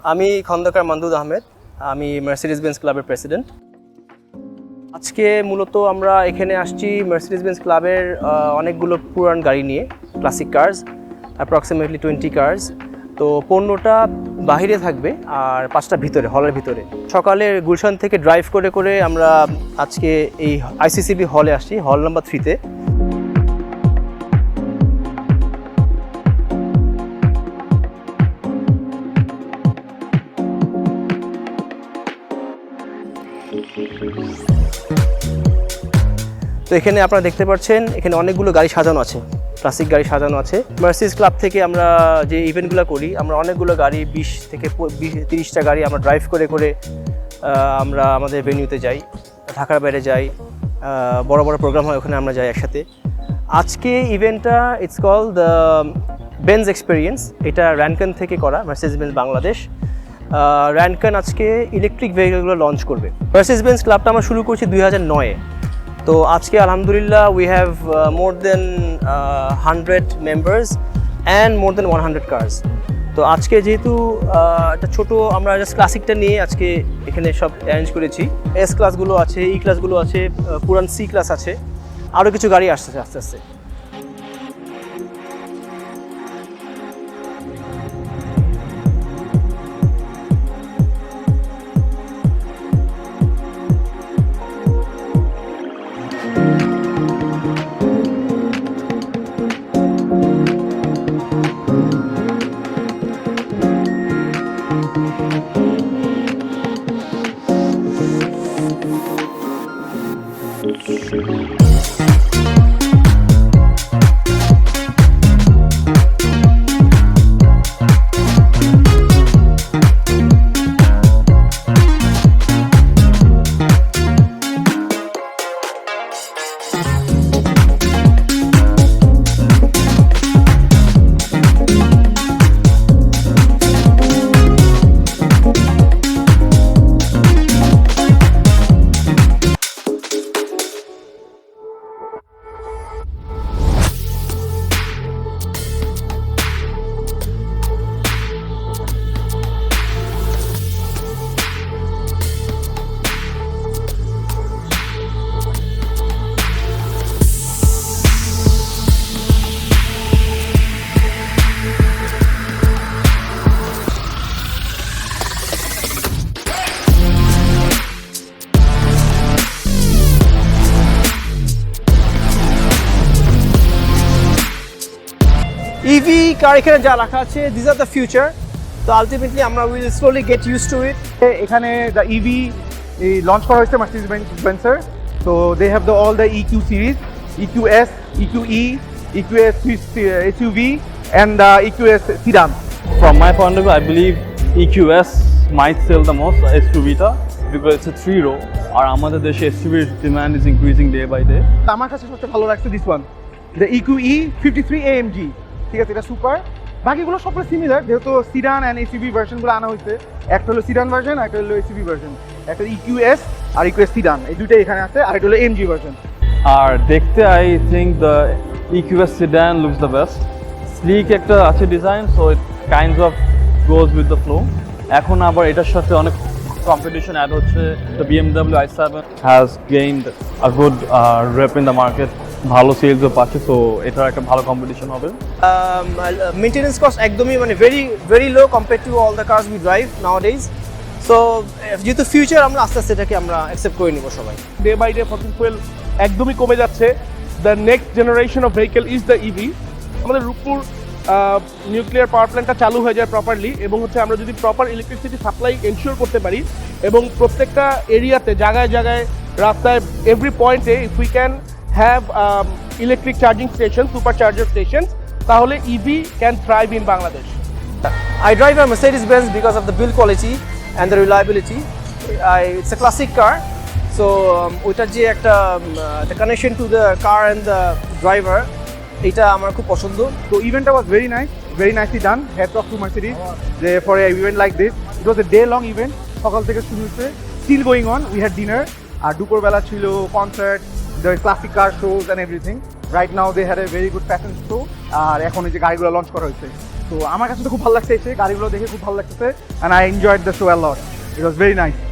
আমি খন্দকার মান্দুদ আহমেদ, আমি Mercedes Benz ক্লাবের প্রেসিডেন্ট। আজকে মূলত আমরা এখানে আসছি মার্সিডিজ বেঞ্জ ক্লাবের অনেকগুলো পুরান গাড়ি নিয়ে, ক্লাসিক কার্স, অ্যাপ্রক্সিমেটলি 20 কার্স। তো 15টা বাহিরে থাকবে আর 5টা ভিতরে, হলের ভিতরে। সকালে গুলশান থেকে ড্রাইভ করে করে আমরা আজকে এই আইসিসিবি হলে আসছি, হল নাম্বার 3-তে। তো এখানে আপনারা দেখতে পাচ্ছেন এখানে অনেকগুলো গাড়ি সাজানো আছে, ক্লাসিক গাড়ি সাজানো আছে। মার্সিডিজ ক্লাব থেকে আমরা যে ইভেন্টগুলো করি, আমরা অনেকগুলো গাড়ি 20 থেকে 30টা গাড়ি আমরা ড্রাইভ করে করে আমরা আমাদের ভেন্যুতে যাই, ঢাকার বাইরে যাই, বড় বড় প্রোগ্রাম হয় ওখানে আমরা যাই একসাথে। আজকে ইভেন্টটা it's call the Benz experience. এটা র্যানকন থেকে করা, মার্সিডিজ বেঞ্জ বাংলাদেশ। র্যানকন আজকে ইলেকট্রিক ভেহিকলগুলো লঞ্চ করবে। মার্সিডিজ বেঞ্জ ক্লাবটা আমরা শুরু করছি 2009-এ। তো আজকে আলহামদুলিল্লাহ we have more than 100 members and more than 100 cars. তো আজকে যেহেতু একটা ছোটো আমরা জাস্ট ক্লাসিকটা নিয়ে আজকে এখানে সব অ্যারেঞ্জ করেছি। এস ক্লাসগুলো আছে, ই ক্লাসগুলো আছে, পুরান সি ক্লাস আছে, আরও কিছু গাড়ি আসতেছে আস্তে আস্তে। ইভি কার এখানে যা রাখা আছে, দিস আর দ্য ফিউচার। তো আলটিমেটলি আমরা will slowly get use to it. এখানে দ্য ইভি লঞ্চ করা হয়েছে মার্সিডিজ বেঞ্জের। তো they have all the EQ series, EQS, EQE, EQS SUV and the EQS sedan. From my point of view, I believe EQS might sell the most SUV-টা because it's a 3-row আর আমাদের দেশে SUV demand is increasing day by day. আমার কাছে সবচেয়ে ভালো লাগছে this one, the EQE 53 AMG। ঠিক আছে, এটা সুপার। বাকিগুলো সবগুলো সিমিলার, যেহেতু সিডান অ্যান্ড এসইভি ভার্সনগুলো আনা হয়েছে। একটা হলো সিডান ভার্সন, একটা হলো এসইভি ভার্সন। একটা EQS আর EQS সিডান, এই দুইটাই এখানে আছে। আর এটা হলো AMG ভার্সন। আর দেখতে I think the EQS sedan looks the best. Sleek একটা আছে design, so it kinds of goes with the flow. এখন আবার এটার সাথে অনেক competition add হচ্ছে। The BMW i7 has gained a good rep in the market, ভালো সেলসও পাচ্ছে, তো এটার একটা ভালো কম্পিটিশন হবে। মেইনটেনেন্স কস্ট একদমই মানে very low compare to all the cars we drive nowadays. So যেহেতু ফিউচার, আমরা আস্তে আস্তে এটাকে আমরা অ্যাকসেপ্ট করে নিব সবাই। Day by day fossil fuel একদমই কমে যাচ্ছে। The next generation of vehicle is the EV. আমাদের রূপপুর নিউক্লিয়ার পাওয়ার প্ল্যান্টটা চালু হয়ে যায় প্রপারলি, এবং হচ্ছে আমরা যদি প্রপার ইলেকট্রিসিটি সাপ্লাই এনশিওর করতে পারি, এবং প্রত্যেকটা এরিয়াতে জায়গায় জায়গায় রাস্তায় এভরি পয়েন্টে if we can have electric charging station, super charger station, তাহলে EV can thrive in Bangladesh. I drive a Mercedes-Benz because of the build quality and the reliability. It's a classic car, so ওইটার যে একটা connection to the car and the driver, এটা আমার খুব পছন্দ। তো ইভেন্টটা ওয়াজ very nicely done. Hats off to Mercedes for an event like this. It was a day-long event. সকাল থেকে শুরু হয়েছে, still going on. We had dinner. আর দুপুরবেলা ছিল concert, the classic car shows and everything. Right now they had a very good fashion show. আর এখন এই যে গাড়িগুলো লঞ্চ করা হয়েছে। তো আমার কাছে তো খুব ভালো লাগছে এসে গাড়িগুলো দেখে খুব ভালো লাগতেছে and I enjoyed the show a lot it was very nice